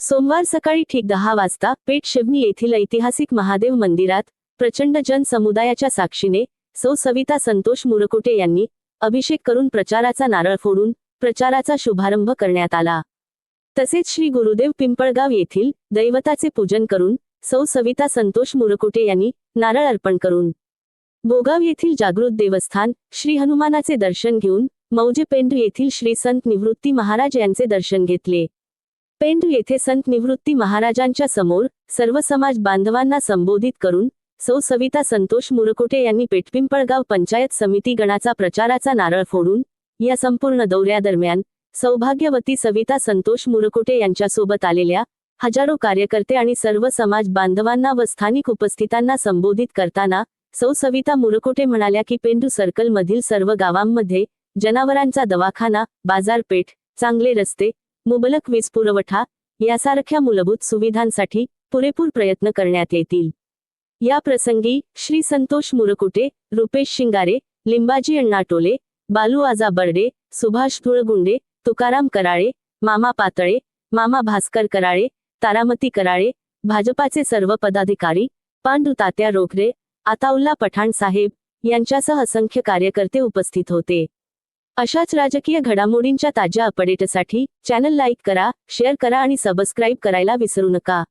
सोमवार सकाळी ठीक 10 वाजता पेठ शिवनी येथील ऐतिहासिक महादेव मंदिरात प्रचंड जनसमुदायाच्या साक्षीने सौ सविता संतोष मुरकुटे यांनी अभिषेक करून प्रचाराचा नारळ फोडून प्रचाराचा शुभारंभ करण्यात आला। तसेच श्री गुरुदेव पिंपळगाव येथील दैवताचे पूजन करून सौ सविता संतोष मुरकुटे यांनी नारळ अर्पण करून बोगाव येथील जागृत देवस्थान श्री हनुमानाचे दर्शन घेऊन मौजे पेंडू येथील श्री संत निवृत्ती महाराज यांचे दर्शन घेतले। पेंडू येथे संत निवृत्ती महाराजांच्या समोर सर्व समाज बांधवांना संबोधित करून सौ सविता संतोष मुरकुटे यांनी पेठपिंपळगाव पंचायत समिती गणाचा प्रचाराचा नारळ फोडून या संपूर्ण दौऱ्यादरम्यान सौभाग्यवती सविता संतोष मुरकुटे यांच्यासोबत आलेल्या हजारो कार्यकर्ते आणि सर्व समाज बांधवांना व स्थानिक उपस्थितांना संबोधित करताना सौ सविता मुरकुटे म्हणाल्या की पेंडू सर्कल मधील सर्व गावांमध्ये जनावरांचा दवाखाना, बाजारपेठ, चांगले रस्ते, मुबलक वीज पुरवठा यासारख्या मूलभूत सुविधांसाठी पुरेपूर प्रयत्न करण्यात येतील। या प्रसंगी श्री संतोष मुरकुटे, रुपेश शिंगारे, लिंबाजी अण्णा टोले, बालू आजा बर्डे, सुभाष धुळगुंडे, तुकाराम कराळे, मामा पातळे, मामा भास्कर कराळे, तारामती कराळे, भाजपाचे सर्व पदाधिकारी, पांडू तात्या रोखरे, आताउल्ला पठाण साहेब यांच्यासह असंख्य कार्यकर्ते उपस्थित होते। अशाच राजकीय घडामोडींच्या ताज्या अपडेटसाठी चॅनल लाईक करा, शेअर करा आणि सबस्क्राईब करायला विसरू नका।